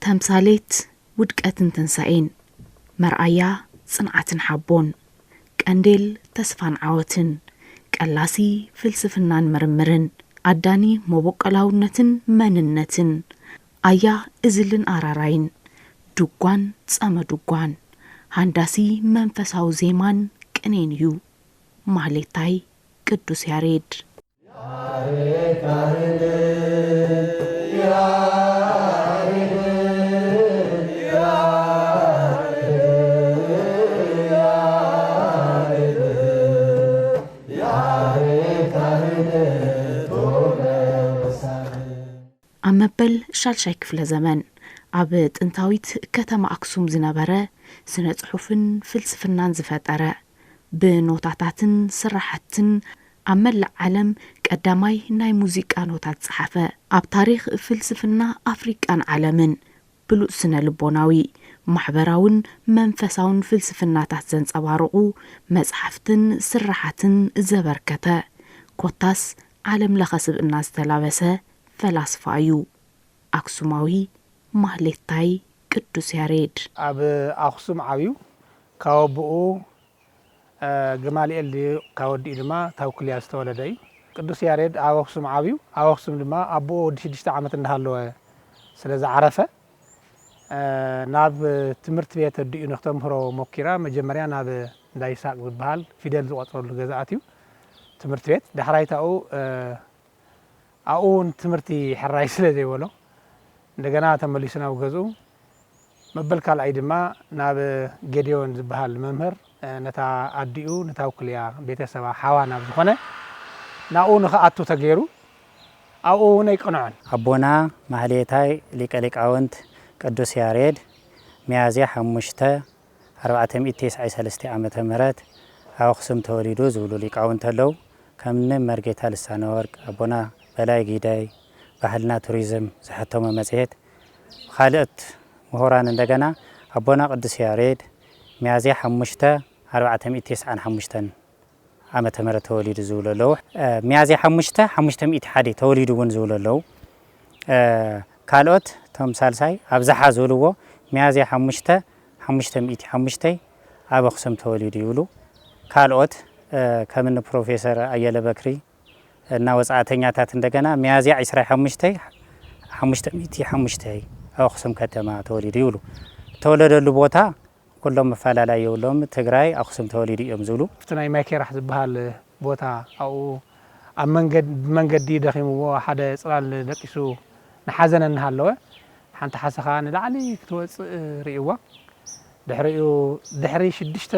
ተምሳሌት ውድቀትን ትንሳኤን መርአያ ጽንዓትን ሓቦን ቀንዴል ተስፋን ዓወትን ቀላሲ ፍልስፍናን ምርምርን አዳኒ መቦቀላውነትን መንነትን አያ እዝልን አራራይን ዱጓን ጸመዱጓን ሃንዳሲ መንፈሳው ዜማን ቅኔንዩ ማህሌታይ ቅዱስ ያሬድ አመበል ሻልሻይ ክፍለ ዘመን አብ ጥንታዊት ከተማ አክሱም ዝነበረ ስነ ጽሑፍን ፍልስፍናን ዝፈጠረ ብኖታታትን ስራሕትን አመል ዓለም ቀዳማይ ናይ ሙዚቃ ኖታት ጽሐፈ አብ ታሪኽ ፍልስፍና አፍሪቃን ዓለምን ብሉጽ ስነ ልቦናዊ ማሕበራውን መንፈሳውን ፍልስፍናታት ዘንጸባርቁ መጽሐፍትን ስራሕትን ዘበርከተ ኮታስ ዓለም ለኸስብና ዝተላበሰ ፈላስፋ እዩ አክሱማዊ ማህሌታይ ቅዱስ ያሬድ አብ አክሱም ዓብዩ ካወብኡ ገማልኤል ካወዲ ድማ ታውክልያ ዝተወለደ ቅዱስ ያሬድ አብ አክሱም ዓብዩ አብ አክሱም ድማ አቦ 6 ዓመት እንዳሃለወ ስለዚ ዓረፈ ናብ ትምህርት ቤት ድዩ ንክተምህሮ ሞኪራ መጀመርያ ናብ እንዳይሳቅ ዝበሃል ፊደል ዝቆጥረሉ ገዛእትዩ ትምህርት ቤት ዳሕራይታኡ አውን ትምህርቲ ሕራይ ስለዘይወሎ እንደገና ተመሊስና ወገዙ መበል ካልአይ ድማ ናብ ጌዲዮን ዝበሃል መምህር ነታ አዲኡ ነታውክልያ ቤተሰባ ሓዋና ዝኾነ ናኡ ንኸኣቱ ተገይሩ አኡ ነይቀንዖን አቦና ማህሌታይ ሊቀ ሊቃውንት ቅዱስ ያሬድ ሚያዝያ 5 493 ዓመተ ምህረት አክሱም ተወሊዱ ዝብሉ ሊቃውንት አለው ከምነ መርጌታ ልሳነ ወርቅ አቦና በላይ ጊዳይ ባህልና ቱሪዝም ዝሐተመ መጽሔት ካልእት ምሁራን እንደገና አቦና ቅዱስ ያሬድ ሚያዝያ 5 495 ዓመተ ምህረት ተወሊዱ ዝብለለው ሚያዝያ 5 501 ተወሊዱ ውን ዝብለለው ካልኦት ተምሳልሳይ አብዛሓ ዝብልዎ ሚያዝያ 5 505 አብ አክሱም ተወሊዱ ይብሉ ካልኦት ከምነ ፕሮፌሰር አየለ በክሪ እና ወጻተኛታት እንደገና ሚያዝያ 25 505 አክሱም ከተማ ተወሊዱ ይብሉ ተወለደሉ ቦታ ኩሎም መፈላላይ ይብሎም ትግራይ አክሱም ተወሊዱ እዮም ዝብሉ ፍትናይ ማይከራህ ዝበሃል ቦታ አው ኣብ መንገዲ ደኺምዎ ሓደ ጽላል ደቂሱ ንሓዘነ እንሃለወ ሓንቲ ሓሰኻ ንላዕሊ ክትወፅእ ርእይዋ ድሕሪ 6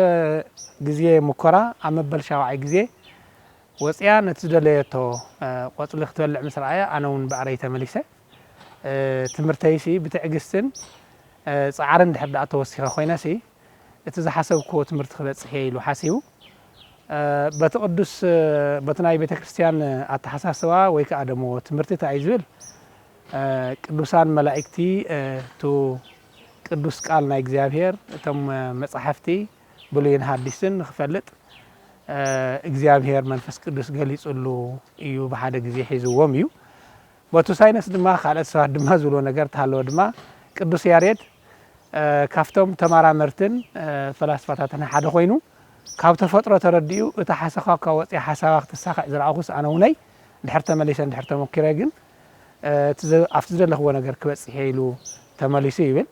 ግዜ ሙከራ ኣብ መበል 7 ግዜ ወጽያ ነትዝደለየቶ ቆጽሊ ክትበልዕ ምስ ረአየ ኣነ እውን ባዕረይ ተመሊሰ ትምህርተይሲ ብትዕግስትን ጻዕርን ድሕር ዳኣ ተወሲኸ ኮይነሲ እቲ ዝሓሰብክዎ ትምህርቲ ክበጽሕ ኢሉ ሓሲቡ በቲ ቅዱስ በቲ ናይ ቤተ ክርስቲያን ኣተሓሳስባ ወይ ከዓ ደሞ ትምህርቲ እንታይ ዝብል ቅዱሳን መላእክቲ ቱ ቅዱስ ቃል ናይ እግዚአብሔር እቶም መጻሕፍቲ ብሉይን ሐዲስን ክፈልጥ እግዚአብሔር መንፈስ ቅዱስ ገሊጹሉ እዩ በሓደ ግዜ ሒዝዎም እዩ በቱ ሳይነስ ድማ ካልኦት ሰባት ድማ ዝብሎ ነገር ታለው ድማ ቅዱስ ያሬድ ካፍቶም ተማራመርትን ፈላስፋታትን ሓደ ኮይኑ ካብ ተፈጥሮ ተረዲኡ እታ ሓሰኻካ ወጽያ ሓሳባ ክትሳኻዕ ዝረኣኹስ ኣነ ውነይ ድሕር ተመሊሰን ድሕር ተሞኪረ ግን ኣብቲ ዝደለኽዎ ነገር ክበጽሕ ኢሉ ተመሊሱ ይብል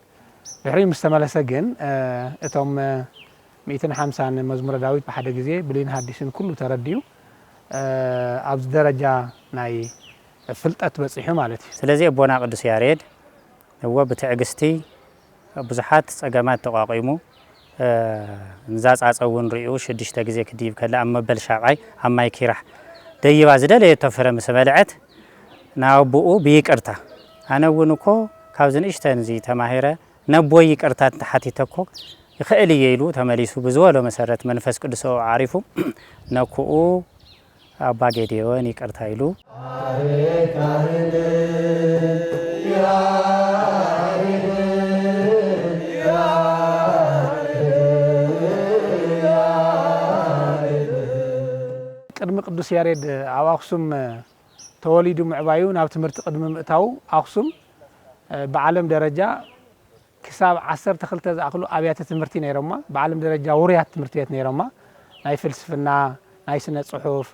ድሕሪ ምስ ተመለሰ ግን እቶም 150 መዝሙረ ዳዊት በሓደ ግዜ ብሉይን ሐዲስን ኩሉ ተረዲዩ ኣብዚ ደረጃ ናይ ፍልጠት በጽሑ ማለት እዩ ስለዚ አቦና ቅዱስ ያሬድ هو بتعجستي بزحات ጸገማት ተቋቂሙ እንዛጻጸውን ሪኡ 6 ግዜ ክዲብ ከላ አመበል ሻብዓይ አማይ ኪራህ ደይባ ዝደለ ተፈረ መስበልዓት ናብኡ ቢቅርታ አነውን እኮ ካብ ዝንሽተን ዚ ተማሂረ ነቦይ ይቅርታ ተሓቲተኮ ይኽእል ይይሉ ተመሊሱ ብዝወሎ መሰረት መንፈስ ቅዱስ ዓሪፉ ነኩኡ አባ ጌዴዎን ይቅርታ ይሉ ቅድሚ ቅዱስ ያሬድ ኣብ አክሱም ተወሊዱ ምዕባዩ ናብ ትምህርቲ ቅድሚ ምእታው አክሱም በዓለም ደረጃ ክሳብ 12 ዝኣክሉ ኣብያተ ትምህርቲ ነይሮማ በዓለም ደረጃ ውርያት ትምህርቲ ቤት ነይሮማ ናይ ፍልስፍና ናይ ስነ ጽሑፍ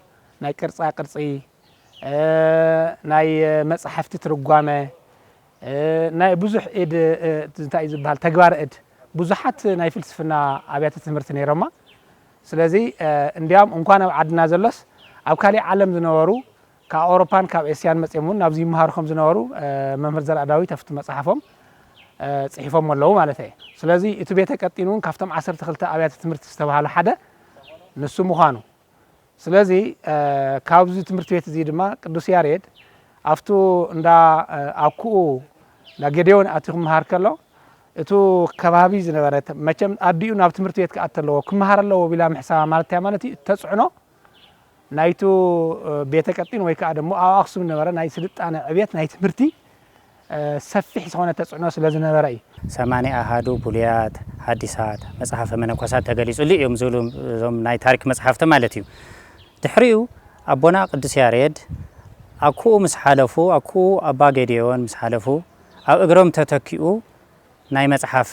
ናይ ቅርጻ ቅርጺ ናይ መጽሐፍቲ ትርጓመ ናይ ብዙሕ ኢድ እንታይ ዝበሃል ተግባር ኢድ ብዙሓት ናይ ፍልስፍና ኣብያተ ትምህርቲ ነይሮማ ስለዚ እንዲያም እንኳን ኣብ ዓድና ዘሎስ ኣብ ካሊ ዓለም ዝነበሩ ካብ ኣውሮፓን ካብ ኤስያን መጽሙን ናብዚ ይመሃሩ ከም ዝነበሩ መምህር ዘርአዳዊት afti መጽሐፎም ጽሒፎም ኣለዉ ማለት እዩ ስለዚ እቲ ቤተ ቀጢኑን ካብቶም 12 ኣብያተ ትምህርቲ ዝተባሃሉ ሓደ ንሱ ምዃኑ ስለዚ ካብዚ ትምህርቲ ቤት እዚ ድማ ቅዱስ ያሬድ ኣፍቱ እንዳ ኣኩኡ ጌዴዎን ኣቲኹ መሃር ከሎ እቱ ከባቢ ዝነበረ መቸም ኣዲኡ ናብ ትምህርቲ ቤት ከኣተለዎ ክመሃር ኣለዎ ቢላ ምሕሳባ ማለት ያ ማለት ተጽዕኖ ናይቱ ቤተ ቀጢን ወይ ከዓ ደሞ ኣብ አክሱም ነበረ ናይ ስልጣነ ዕቤት ናይ ትምህርቲ ሰፊሕ ዝኾነ ተጽዕኖ ስለ ዝነበረ እዩ 80 ኣሃዱ ቡልያት ሐዲሳት መጽሐፈ መነኮሳት ተገሊጹሉ እዮም ዝብሉ ዞም ናይ ታሪክ መጽሐፍቲ ማለት እዩ ድሕሪኡ አቦና ቅዱስ ያሬድ ኣኩኡ ምስ ሓለፉ ኣኩኡ አባ ጌዴዎን ምስ ሓለፉ ኣብ እግሮም ተተኪኡ ናይ መጽሐፍ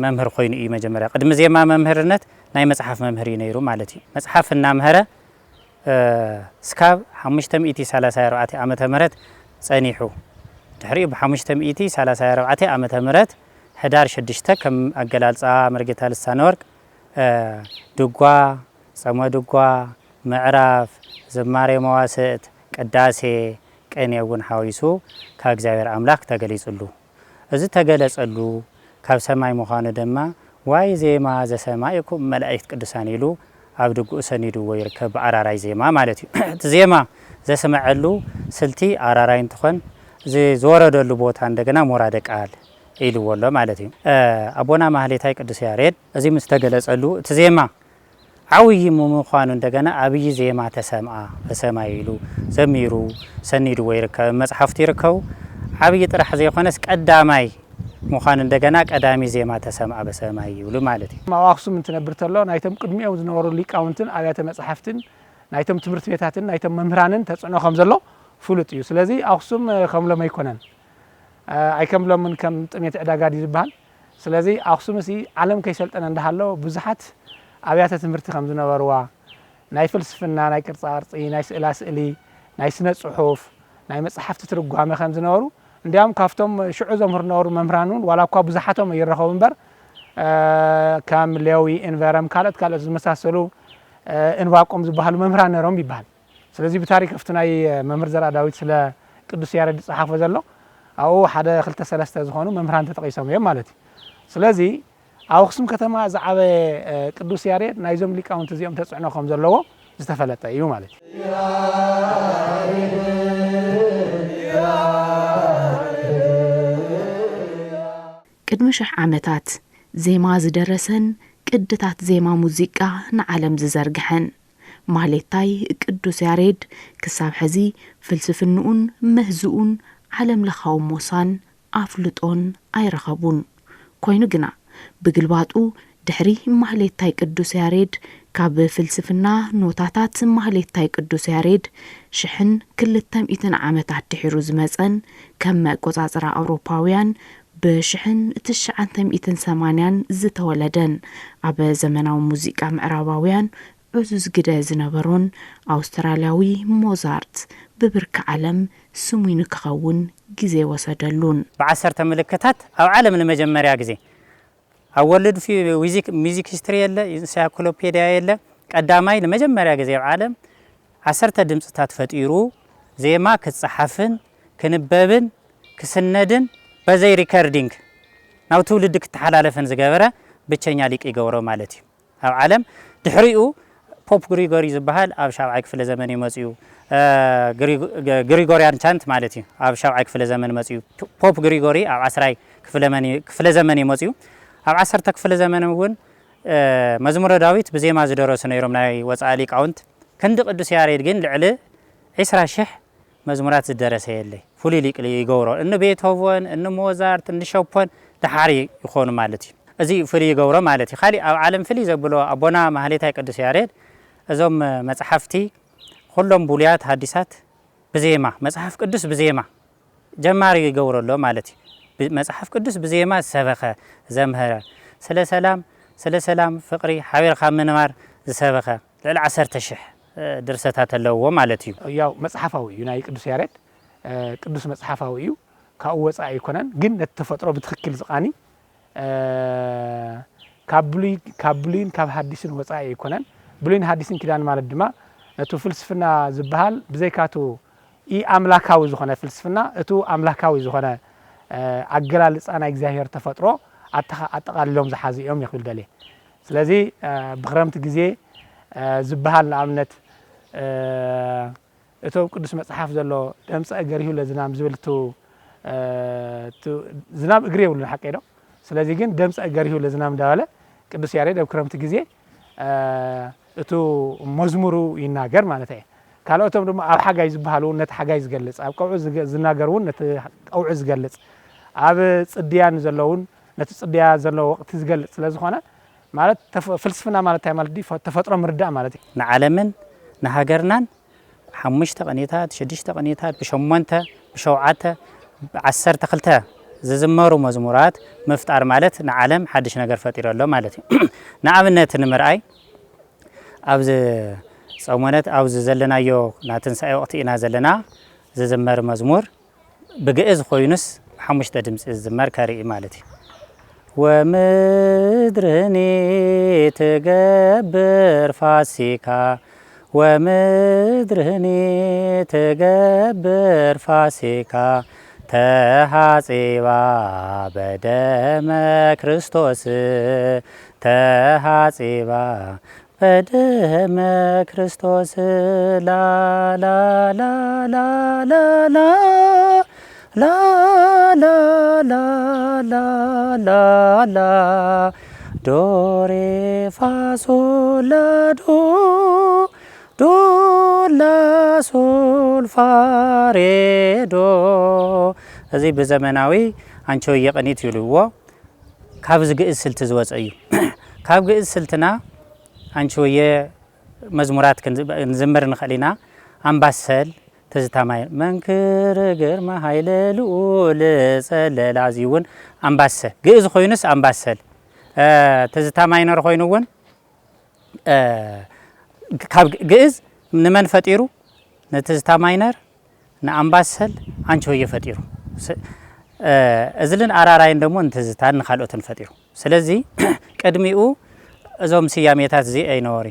መምህር ኮይኑ እዩ መጀመርያ ቅድሚ ዜማ መምህርነት ናይ መጽሐፍ መምህር ነይሩ ማለት እዩ መጽሐፍ እና ምህረ ስካብ 534 ዓመተ ምህረት ጸኒሑ ድሕሪኡ ብ534 ዓመተ ምህረት ህዳር 6 ከም አገላልጻ መርጌታ ልሳነ ወርቅ ድጓ ጸሞ ድጓ ምዕራፍ ዝማሬ መዋስእት ቅዳሴ ቅኔ እውን ሓዊሱ ካብ እግዚአብሔር አምላክ ተገሊጹሉ እዚ ተገለጸሉ ካብ ሰማይ ምዃኑ ድማ ዋይ ዜማ ዘሰማይኩም መላእክት ቅዱሳን ኢሉ ኣብ ድጉ ሰኒዱ ይርከብ አራራይ ዜማ ማለት እዩ እቲ ዜማ ዘሰማዓሉ ስልቲ አራራይ እንትኾን ዝወረደሉ ቦታ እንደገና ሞራደ ቃል ኢልወሎ ማለት እዩ አቦና ማህሌታይ ቅዱስ ያሬድ እዚ ምስ ተገለጸሉ እቲ ዜማ ዓውይ ምዃኑ እንደገና አብይ ዜማ ተሰምዓ በሰማይ ኢሉ ዘሚሩ ሰኒዱ ይርከብ መጽሐፍቲ ይርከቡ አብይ ጥራሕ ዘይኾነስ ቀዳማይ ምዃኑ እንደገና ቀዳሚ ዜማ ተሰምዓ በሰማይ ይብሉ ማለት እዩ ኣብ አክሱም እንትነብር ተሎ ናይቶም ቅድሚኦም ዝነበሩ ሊቃውንትን ኣብያተ መጽሐፍትን ናይቶም ትምህርቲ ቤታትን ናይቶም መምህራንን ተጽዕኖ ከም ዘሎ ፍሉጥ እዩ ስለዚ አክሱም ከምሎም ኣይኮነን ኣይከምሎምን ከም ጥሜት ዕዳጋዲ ዝበሃል ስለዚ አክሱም እዚ ዓለም ከይሰልጠነ እንዳሃሎ ብዙሓት ኣብያተ ትምህርቲ ከም ዝነበርዋ ናይ ፍልስፍና ናይ ቅርጻ ቅርጺ ናይ ስእላ ስእሊ ናይ ስነ ጽሑፍ ናይ መጽሐፍቲ ትርጓመ ከም ዝነበሩ እንዲያም ካፍቶም ሽዑ ዘምህር ነበሩ መምህራኑን ዋላ እኳ ብዙሓቶም ይረኸቡ እምበር ከም ሌዊ ኢንቨረም ካልኦት ዝመሳሰሉ እንባቆም ዝበሃሉ መምህራን ነሮም ይበሃል ስለዚ ብታሪክ afti ናይ መምህር ዘርአዳዊት ስለ ቅዱስ ያሬድ ጻሓፎ ዘሎ ኣብኡ ሓደ 2-3 ዝኾኑ መምህራን ተጠቂሶም እዮም ማለት እዩ ስለዚ ኣብ አክሱም ከተማ ዝዓበ ቅዱስ ያሬድ ናይዞም ሊቃውንቲ እዚኦም ተጽዕኖ ከም ዘለዎ ዝተፈለጠ እዩ ማለት እዩ ቅድሚ 1000 ዓመታት ዜማ ዝደረሰን ቅድታት ዜማ ሙዚቃ ንዓለም ዝዘርግሐን ማህሌታይ ቅዱስ ያሬድ ክሳብ ሕዚ ፍልስፍንኡን ምህዝኡን ዓለም ለኻው ሞሳን ኣፍልጦን ኣይረኸቡን ኮይኑ ግና ብግልባጡ ድሕሪ ማህሌታይ ቅዱስ ያሬድ ካብ ፍልስፍና ኖታታት ማህሌታይ ቅዱስ ያሬድ 1200 ዓመታት ድሕሩ ዝመጸን ከም ቆጻጽራ አውሮፓውያን ብ1980 ዝተወለደን ኣብ ዘመናዊ ሙዚቃ ምዕራባውያን ዕዙዝ ግደ ዝነበሮን ኣውስትራልያዊ ሞዛርት ብብርኪ ዓለም ስሙይ ክኸውን ግዜ ወሰደሉን ብ10 ምልክታት ኣብ ዓለም ለመጀመሪያ ግዜ ኣብ ወርልድ ሚውዚክ ሂስትሪ የለ ኢንሳይክሎፔዲያ የለ ቀዳማይ ለመጀመሪያ ግዜ ኣብ ዓለም 10 ድምጽታት ፈጢሩ ዜማ ክጽሐፍን ክንበብን ክስነድን በዘይ ሪከርዲንግ ናው ትውልድ ክትሓላለፈን ዝገበረ ብቸኛ ሊቅ ይገብሮ ማለት እዩ ኣብ ዓለም ድሕሪኡ ፖፕ ግሪጎሪ ዝበሃል ኣብ 7ይ ክፍለ ዘመን ይመጽዩ ግሪጎሪያን ቻንት ማለት እዩ ኣብ 7ይ ክፍለ ዘመን መጽዩ ፖፕ ግሪጎሪ ኣብ 10ይ ክፍለ ዘመን ይመጽዩ ኣብ 10ተ ክፍለ ዘመን እውን መዝሙረ ዳዊት ብዜማ ዝደረሱ ነይሮም ናይ ወጻኢ ሊቃውንት ክንዲ ቅዱስ ያሬድ ግን ልዕሊ 20,000 መዝሙራት ዝደረሰ የለይ ፍሉይ ሊቅ ይገብሮ እነ ቤቶቨን እነ ሞዛርት እነ ሾፖን ድሓሪ ይኾኑ ማለት እዩ እዚ ፍሉይ ይገብሮ ማለት እዩ ካሊ ኣብ ዓለም ፍሉይ ዘብሎ ኣቦና ማህሌታይ ቅዱስ ያሬድ እዞም መጽሓፍቲ ኩሎም ቡልያት ሐዲሳት ብዜማ መጽሐፍ ቅዱስ ብዜማ ጀማሪ ይገብረሎ ማለት እዩ መጽሐፍ ቅዱስ ብዜማ ዝሰበኸ ዘምህረ ስለ ሰላም ፍቅሪ ሓቢርካ ምንባር ዝሰበኸ ልዕሊ 10,000 ድርሰታት ኣለዎ ማለት እዩ ያው መጽሐፋዊ እዩ ናይ ቅዱስ ያሬድ ቅዱስ መጽሐፋዊ እዩ ካብኡ ወፃኢ ኣይኮነን ግን ነቲ ተፈጥሮ ብትክክል ዝቃኒ ካብ ብሉይን ካብ ሐዲስን ወፃኢ ኣይኮነን ብሉይን ሐዲስን ኪዳን ማለት ድማ ነቱ ፍልስፍና ዝበሃል ብዘይካቱ ኣምላካዊ ዝኾነ ፍልስፍና እቱ ኣምላካዊ ዝኾነ ኣገላልጻ ናይ እግዚአብሔር ተፈጥሮ ኣጠቃሊሎም ዝሓዙ እዮም ይኽብል ደልየ ስለዚ ብክረምቲ ግዜ ዝበሃል ንኣብነት እቶም ቅዱስ መጽሓፍ ዘሎ ደምፀ እገሪሁ ለዝናም ዝብልቱ ዝናብ እግሪ የብሉን ሓቂ ዶ ስለዚ ግን ደምፀ እገሪሁ ለዝናም እንዳበለ ቅዱስ ያሬድ ኣብ ክረምቲ ግዜ እቱ መዝሙሩ ይናገር ማለት እዩ ካልኦቶም ድማ ኣብ ሓጋይ ዝበሃሉ ነቲ ሓጋይ ዝገልጽ ኣብ ቀውዑ ዝናገሩን ነቲ ቀውዑ ዝገልጽ ኣብ ጽድያን ዘለውን ነቲ ጽድያ ዘሎ ወቅቲ ዝገልጽ ስለዝኾነ ማለት ፍልስፍና ማለት እንታይ ማለት ተፈጥሮ ምርዳእ ማለት እዩ ንዓለምን ንሃገርናን 5 ቅኔታት 6 ቅኔታት ብ8 ብ7 ብ12 ዝዝመሩ መዝሙራት ምፍጣር ማለት ንዓለም ሓድሽ ነገር ፈጢሩ ኣሎ ማለት እዩ ንኣብነት ንምርኣይ ኣብዚ ጾሞነት ኣብዚ ዘለናዮ ናትንሳኤ ወቅቲ ኢና ዘለና ዝዝመር መዝሙር ብግእዝ ኮይኑስ 5 ድምጽ ዝዝመር ከርኢ ማለት እዩ ወምድርኒ ትገብር ፋሲካ ወምድርኒ ትገብር ፋሲካ ተሃጺባ በደመ ክርስቶስ ተሃጺባ በደመ ክርስቶስ ላ ላ ላ ላ ላ ላ ላ ላ ላ ላ ላ ላ ዶ ሬ ፋ ሶል ላ ዶ ላ ሶል ፋ ሬ ዶ እዚ ብዘመናዊ አንቾየ ቅኒት ይልዎ ካብ ዝግእዝ ስልቲ ዝወፀ እዩ ካብ ግእዝ ስልትና አንቾየ መዝሙራት ክንዝምር ንኽእሊና አምባሰል ተዝታማይ መንክር ግርማ ኃይለ ልዑል ጸለላ ዚውን አምባሰል ግእዝ ኮይኑስ አምባሰል ተዝታማይ ነር ኮይኑውን ካብ ግእዝ ንመን ፈጢሩ ነተዝታማይ ነር ንአምባሰል አንቾየ ፈጢሩ እዝልን አራራይን ደሞ እንተዝታን ንኻልኦትን ፈጢሩ ስለዚ ቅድሚኡ እዞም ስያሜታት እዚ አይነወሪ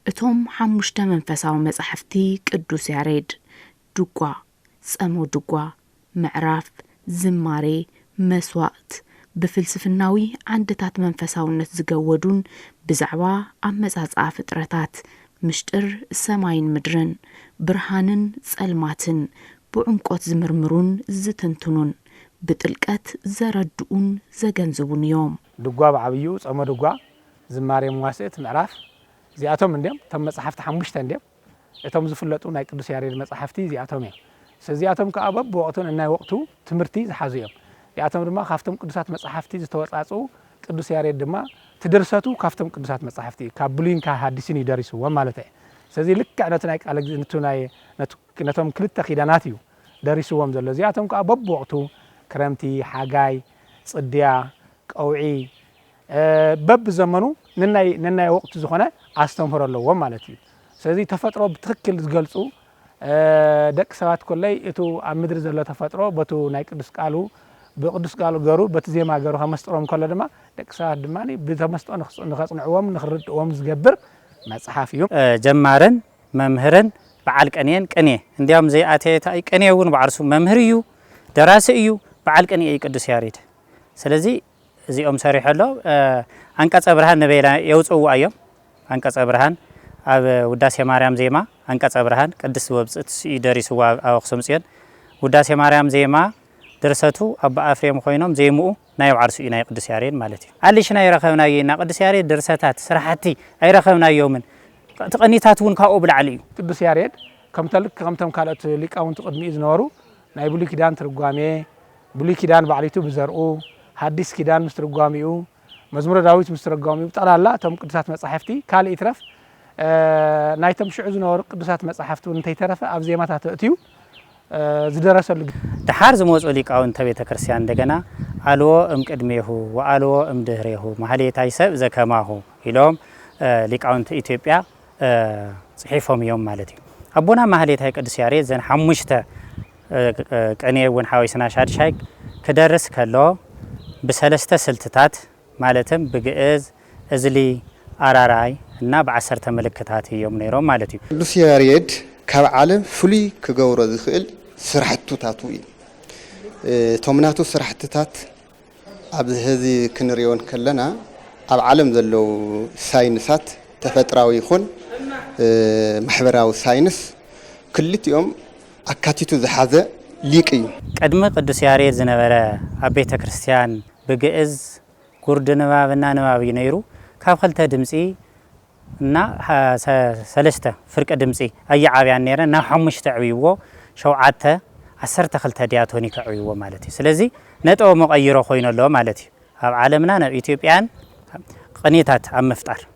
እቶም 5 መንፈሳዊ መጻሕፍቲ ቅዱስ ያሬድ ድጓ፣ ጸሞ ድጓ፣ ምዕራፍ፣ ዝማሬ፣ መስዋዕት ብፍልስፍናዊ ዓንድታት መንፈሳውነት ዝገወዱን ብዛዕባ ኣመጻጽኣ ፍጥረታት ምሽጥር ሰማይን ምድርን ብርሃንን ጸልማትን ብዕምቆት ዝምርምሩን ዝተንትኑን ብጥልቀት ዘረድኡን ዘገንዝቡን እዮም። ድጓ ብዓብዩ ጸሞ ድጓ፣ ዝማሬ፣ መዋስእት፣ ምዕራፍ እዚኣቶም እንዲም ተም መጽሓፍቲ 5 እንዲም እቶም ዝፍለጡ ናይ ቅዱስ ያሬድ መጽሓፍቲ እዚኣቶም እዮም ስለዚኣቶም ከኣበብ ወቅቱን እናይ ወቅቱ ትምህርቲ ዝሓዙ እዮም እዚኣቶም ድማ ካፍቶም ቅዱሳት መጽሓፍቲ ዝተወጻጹ ቅዱስ ያሬድ ድማ ትድርሰቱ ካፍቶም ቅዱሳት መጽሓፍቲ ካብ ብሉይን ካብ ሐዲስን ይደሪስዎም ማለት እዩ ስለዚ ልክዕ ነቲ ናይ ቃል ግዝእቱ ናይ ነቶም ክልተ ኺዳናት እዩ ደሪስዎም ዘሎ እዚኣቶም ከኣበብ ወቅቱ ክረምቲ ሓጋይ ጽድያ ቀውዒ በብ ዘመኑ نناي وقت زخنا أستمر الله مالتي سلذي تفترة بتخكل زجلسو دك سوات كلي إتو أمدرز الله تفترة بتو نايك دسكالو بقدس قالوا جرو بتزي ما جرو همسترهم كل دما دك ساعة دماني بتمست نخص نعوام نخرج عوام زجبر مع صحافيهم جمارن ممهرن بعلق أنين كنيه عندهم زي أتي كنيه ون بعرسو ممهريو دراسيو بعلق أني يقدس ياريد سلزي زي صريح الله أنكاس أبراهان نبيلا يوصوا أيام أنكاس أبراهان أب وداس مريم زيما أنكاس أبراهان قدس وبس يدرسوا أو خصمسين وداس مريم زيما درسته أبا أفريم خوينهم زيمو نايو عرسو إنا يقدس ياريد مالتي عليش ناي رخونا ينا قدس ياريد درساتات سرحتي أي رخونا يومن تقنيتاتون كأوبل عليه قدس ياريد كم تلك كم تم كانت لك أو تقدمي إزنورو ناي بولي كدان ترقامي بولي كدان بعليتو بزرقو حديث كدان مسترقاميو مزمور داويت مسترقاميو طلع الله تم قدسات مصحفتي كالي إترف ناي تم شعوز نور قدسات مصحفتو انتي ترف أبزيمات تأتيو زدرس دحار زموز أوليك أو انتبه تكرسيان دقنا ألو قدميه وألو دهريه محلي تايسب زكماه إلهم ليك أو انت إثيوبيا صحيفهم يوم مالتي أبونا محلي تاي قدس ياريد زين حمشته كأني ون حاويسنا شاد شايك كدرس كله بسلسته سلتتات مالتهم بجئز أزلي أراراي الناب عسر تملكتات يوم نيرو مالتي قدس ياريد كاب عالم فلي كجورة ذخيل سرحتو تاتوي تومناتو سرحتتات عبد هذه كنريون كلنا عب عالم ذلو ساينسات تفتراوي خون محبراو ساينس كلت يوم أكاتيتو ذحذا ليكي قدم قدس ياريد زنبرة أبيت كريستيان بجئز كرد نبابنا نباب ينيرو كاب خلته دمسي نا سلسته فرق دمسي أي عابيان نيرا نا حمش تعويوه شوعته عسر تخلته دياتوني كعويوه مالتي سلزي نتو مغيرو خوين الله مالتي هاب عالمنا نب إثيوبيان قنيتات عم مفتار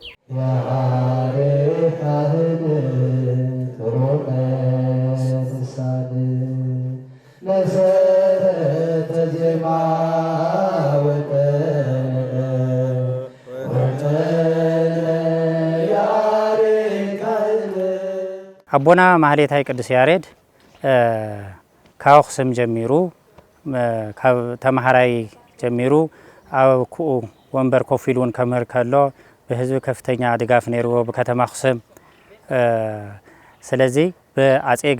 أبونا محلي تاي قدس ياريد كاوخسم جميرو تمهراي جميرو أو كو ونبر كوفيلون كمر كله بهزو كفتنيا دقاف نيرو بكتما خسم سلزي بأعطي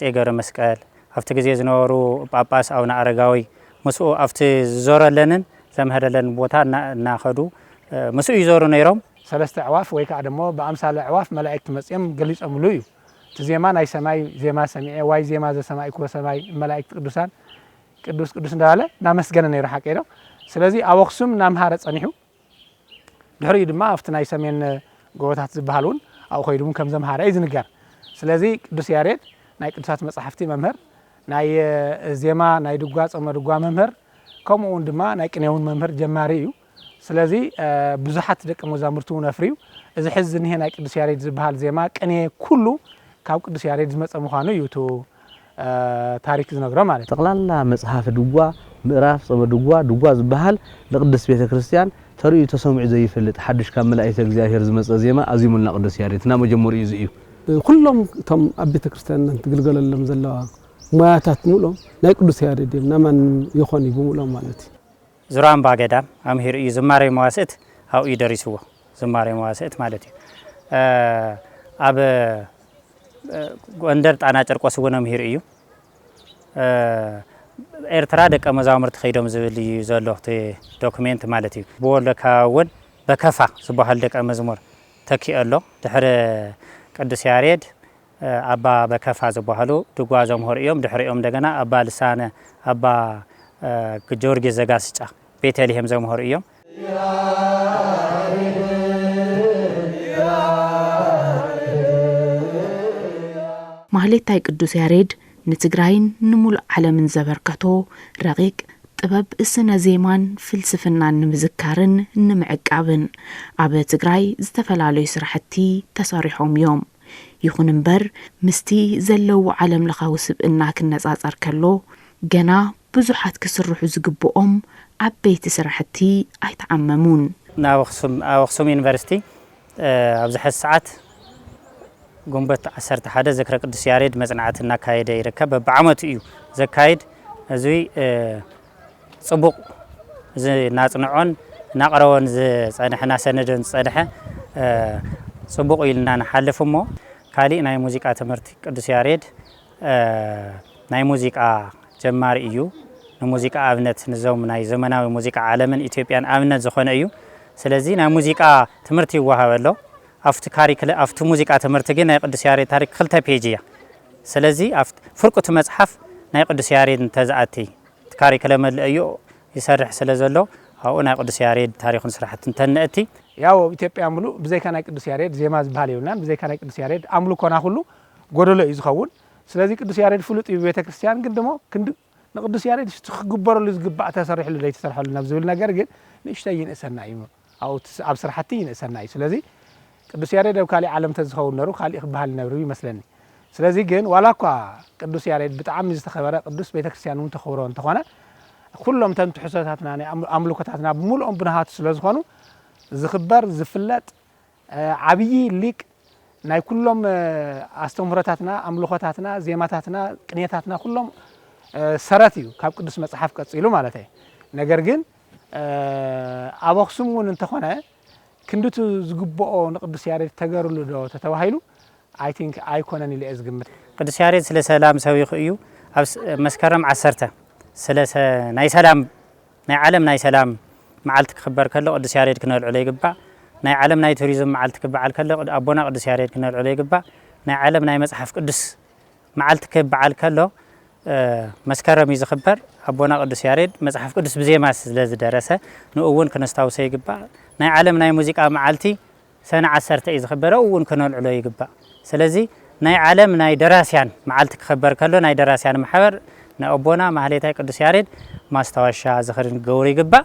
غير مسكال أفتي جزيز نورو باباس أو نعرقاوي مسؤو أفتي زورا لنن زمهر لن بوتا ناخدو مسؤو يزورو نيروم ثلاثة عواف ويك عدمو بأمثال عواف ملائكة مسيم قليس أملويو تزيمان أي سماي زيما سميع واي زيما ذا سماي كو سماي ملائكة قدوسان قدوس نداله نامس جنني راح كيرو سلازي أوقسم نام هارت أنيحو دحري دما أفتنا أي سمين قوتات زبالون أو خيرون كم زم هارت إذن جار سلازي قدوس ياريد ناي قدوسات مصحفتي ممهر ناي زيما ناي دقواس أو دقوا ممهر كم أون دما ناي كنيون ممهر جماريو سلازي بزحت دك مزامرتون أفريو إذا حزن هنا قدوس ياريد زبال زيما كني كله كاو قدوس ياريد زمص مخانو يوتو تاريخ زنغرا مالت تقلالا مصحف دغوا مراف صم دغوا زبحال لقدس بيت كريستيان تريو تسمع زي يفلط حدش كان ملائكه እግዚአብሔር ዝመጽ ዜማ አዚሙና ቅዱስ ያሬድ ና መጀመሩ ይዝዩ ኩሎም ተም አቤተ ክርስቲያን ትግልገለለም ዘላዋ ሙያታት ሙሎም ናይ ቅዱስ ያሬድ ናማን ይኾን ይብሙሎም ማለት ዙራን ባገዳም አምሂር ይዝማሬ መዋስት አው ይደሪስዎ ዝማሬ መዋስት ማለት አብ ጎንደር ጣና ጨርቆስ ወነም ሂር እዩ ኤርትራ ደቀ መዛሙርት ኸይዶም ዝብል ዘለውት ዶክመንት ማለት እዩ በወለካውን በከፋ ዝባሃል ደቀ መዝሙር ተኪአሎ ድሕረ ቅዱስ ያሬድ አባ በከፋ ዝባሃሉ ድጓ ዘምሆር እዮም ድሕሪኦም እንደገና አባ ልሳነ አባ ጊዮርጊስ ዘጋስጫ ቤተልሔም ዘምሆር እዮም ማህሌታይ ቅዱስ ያሬድ ንትግራይን ንሙሉ ዓለምን ዘበርከቶ ረቂቅ ጥበብ እስነ ዜማን ፍልስፍናን ንምዝካርን ንምዕቃብን ኣብ ትግራይ ዝተፈላለዩ ስራሕቲ ተሰሪሖም እዮም ይኹን እምበር ምስቲ ዘለው ዓለም ለኻዊ ስብእና ክነጻጸር ከሎ ገና ብዙሓት ክስርሑ ዝግብኦም ዓበይቲ ስራሕቲ ኣይተዓመሙን أخسوم يونيفرسيتي أبزح الساعات قنبت 11 ذكرى قدس ياريد مصنعتنا كايده يركب بعمت እዩ ዘካይድ እዙይ ጽቡቕ ናጽንዖን ናቀረወን ዝጸንሕና ሰነደን ዝጸንሐ ጽቡቕ ኢልና ንሓልፍ እሞ ካሊ ናይ ሙዚቃ ትምህርቲ ቅዱስ ያሬድ ናይ ሙዚቃ ጀማሪ እዩ ንሙዚቃ ኣብነት ንዞም ናይ ዘመናዊ ሙዚቃ ዓለምን ኢትዮጵያን ኣብነት ዝኾነ እዩ ስለዚ ናይ ሙዚቃ ትምህርቲ ይወሃበሎ أفت كاريكلا أفت موسيقى تمرتجين ناقد سيارة تاريخ خلته بيجيا سلزي أفت فرقة مصحف ناقد سيارة تزعتي كاريكلا مل أيو يسرح سلزلو أو ناقد سيارة تاريخ نسرح تنتنأتي ያው ኢትዮጵያ አምሉ ብዘይ ካና ቅዱስ ያሬድ ዜማ ዝባል ይውናን ብዘይ ካና ቅዱስ ያሬድ አምሉ ኮና ሁሉ ጎደሎ እዩ ዝኸውን ስለዚ ቅዱስ ያሬድ ፍሉጥ እዩ ቤተክርስቲያን ግን ደሞ ክንድ ንቅዱስ ያሬድ ዝግበረሉ ዝግባእ ተሰሪሕሉ ዘይተሰርሐሉ ናብ ዝብል ነገር ግን ንእሽተይ ይንእሰና እዩ አው ኣብ ስራሕቲ ይንእሰና እዩ ስለዚ ቅዱስ ያሬድ ኣብ ካሊ ዓለም ተዝኸውን ነሩ ካሊ ክባሃል ነብሩ ይመስለኒ ስለዚ ግን ዋላኳ ቅዱስ ያሬድ ብጣዕሚ ዝተኸበረ ቅዱስ ቤተክርስቲያን እውን ተኸብሮ እንተኾነ ኩሎም ተን ትሕሶታትና ናይ ኣምልኮታትና ብሙሉኦም ብናሃቱ ስለዝኾኑ ዝኽበር ዝፍለጥ ዓብይ ሊቅ ናይ ኩሎም ኣስተምህሮታትና ኣምልኮታትና ዜማታትና ቅኔታትና ኩሎም ሰረት እዩ ካብ ቅዱስ መጽሓፍ ቀጽሉ ማለት እዩ ነገር ግን ኣብ ኣክሱም እውን እንተኾነ ክንድቱ ዝግበኦ ንቅዱስ ያሬድ ተገርሉ ዶ ተተዋሂሉ አይ ቲንክ ኣይኮነን ኢለ ዝግምት ቅዱስ ያሬድ ስለ ሰላም ሰዊኹ እዩ ኣብ መስከረም 10 ስለ ናይ ሰላም ናይ ዓለም ናይ ሰላም معلت كخبر كله قدس ياريد كنا العلي جبا ناي عالم ناي توريزم معلت كبعل كله أبونا قدس ياريد كنا العلي جبا ناي عالم ناي مصحف قدس معلت كبعل كله مسكرة ميز خبر أبونا قدس ياريد مصحف قدس بزي ما لازم درسه نقول كنا استوصي جبا ناي عالم ناي موسيقى معلتي سنة 10 إذا خبره أول كنا العلي جبا سلزي ناي عالم ناي دراسيان معلت كخبر كله ناي دراسيان محور نأبونا مهليتها قدس ياريد ما استواشا زخرن قوري قبا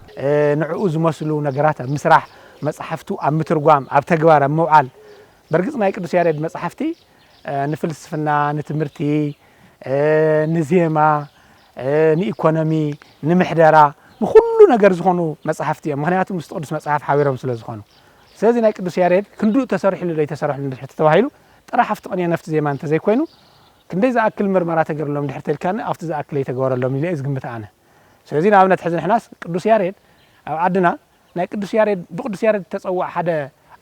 نعوز مسلو نقرات مسرح مصحفتو ام مترغام اب تغبار موعال برغص ما قدس ياريد مصحفتي نفلسفنا نتمرتي نزيما نيكونومي نمحدرا بكل ነገር ዝሆኑ መጽሐፍቲ ምክንያቱም ውስጥ ቅዱስ መጽሐፍ ሓቢሮም ስለ ዝሆኑ ስለዚህ ናይ ቅዱስ ያሬድ ክንዱ ተሰርሕሉ ተሰርሕሉ ድሕት ተባሂሉ ጥራሕ afti ቀን ነፍት ዜማ እንተ ዘይኮይኑ ክንደይ ዝኣክል ምርመራ ተገርሎም ድሕት ተልካነ afti ዝኣክል የተገበረሎም ኢለ ዝግምት ኣነ ስለዚህ ናብነት ሕዝን ሕናስ ቅዱስ ያሬድ ኣብ ዓድና ናይ ቅዱስ ያሬድ ብቅዱስ ያሬድ ተጸዋዕ ሓደ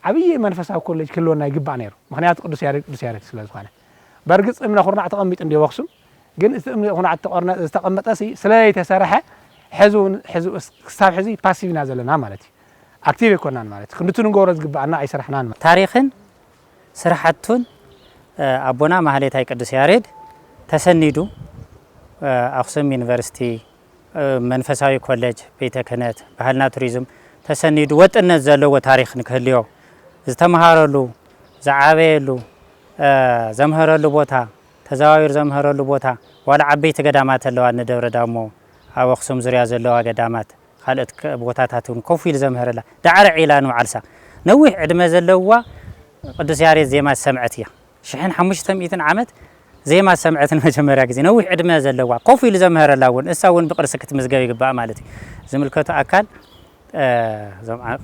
ዓብይ መንፈሳዊ ኮሌጅ ክልወና ይግባእ ነይሩ ምክንያቱ ቅዱስ ያሬድ ስለ ዝኾነ በርግጽ እምነ ኩርናዕ ተቐሚጥ እንደ ወክሱም ግን እቲ እምነ ኩርናዕ ተቐመጠሲ ስለ የተሰርሐ ሕዙ ክሳብ ሕዚ ፓሲቭና ዘለና ማለት እዩ አክቲቭ ይኮናን ማለት ክንድቱ ንገብሮ ዝግባእና ኣይስራሕናን ታሪኽን ስራሕቱን አቦና ማህሌታይ ቅዱስ ያሬድ ተሰኒዱ አክሱም ዩኒቨርሲቲ መንፈሳዊ ኮሌጅ ቤተ ክህነት ባህልና ቱሪዝም ተሰኒዱ ወጥነት ዘለዎ ታሪኽ ንክህልዮ ዝተመሃረሉ ዝዓበየሉ ዘምሃረሉ ቦታ ተዛዋዊር ዘምሃረሉ ቦታ ዋላ ዓበይቲ ገዳማት ኣለዋ ንደብረ ዳሞ ኣብ ኣክሱም ዙርያ ዘለዋ ገዳማት ካልኦት ቦታታትን ኮፍ ኢሉ ዘምሃረላ ዳዕረ ዒላ ንዓልሳ ነዊሕ ዕድመ ዘለዋ ቅዱስ ያሬድ ዜማ ሰምዐት እያ 1500 ዓመት ዜማ ሰምዐትን መጀመሪያ ግዜ ነዊሕ ዕድመ ዘለዋ ኮፍ ኢሉ ዘምሃረላ እውን እሳ እውን ብቅርሲ ክትምዝገብ ይግባእ ማለት እዩ ዝምልከቱ ኣካል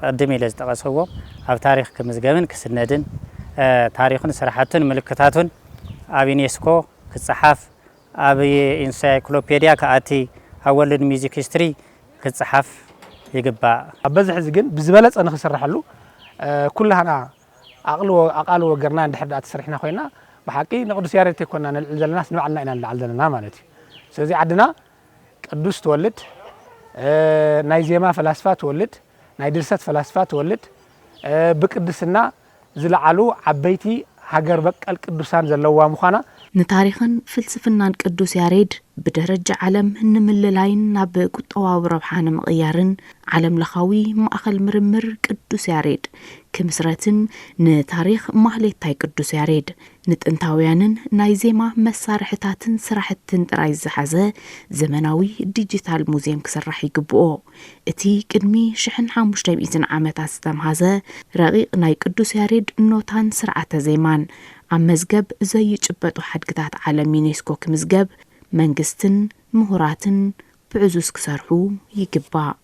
ቀድም ኢለ ዝጠቐሰዎ ኣብ ታሪኽ ክምዝገብን ክስነድን ታሪኽን ስራሕቱን ምልክታቱን ኣብ ዩኔስኮ ክጽሓፍ ኣብ ኢንሳይክሎፔዲያ ከኣቲ ኣብ ወርልድ ሚውዚክ ሂስትሪ ክጽሓፍ ይግባእ ኣብ በዝሕ እዚ ግን ብዝበለጸ ንኽስራሐሉ ኩላህና ኣቃልዎ ገርና እንድሕር ተሰሪሕና ኮይና بحقي نقدس ياريد تكوننا نلعب زلنا نوعنا إن نلعب زلنا مالتي سوزي عدنا قدوس تولد ناي زيما فلاسفة تولد ناي درسات فلاسفة تولد بقدسنا زلعلو عبيتي هاجر بق القدوسان زلوا مخانا نتاريخن فلسفنان قدوس ياريد بدرجة عالم نمللاين ناب قطوا وربحان مغيارن عالم لخاوي مأخل مرمر قدوس ياريد كمسرتن نتاريخ مهليتاي قدوس ياريد نتنتاويانن نايزيما مسارحتاتن سراحتن تراي زحازة زمناوي ديجيتال موزيم كسرح يقبؤو اتي قدمي شحن حاموشتاي بيزن عامت استمهازة رقيق ناي قدوس ياريد نوتان سرعة زيمان عم مزقب زي يجبتو حدقتات عالم يونيسكو كمزقب منقستن مهوراتن بعزوز كسرحو يقبأ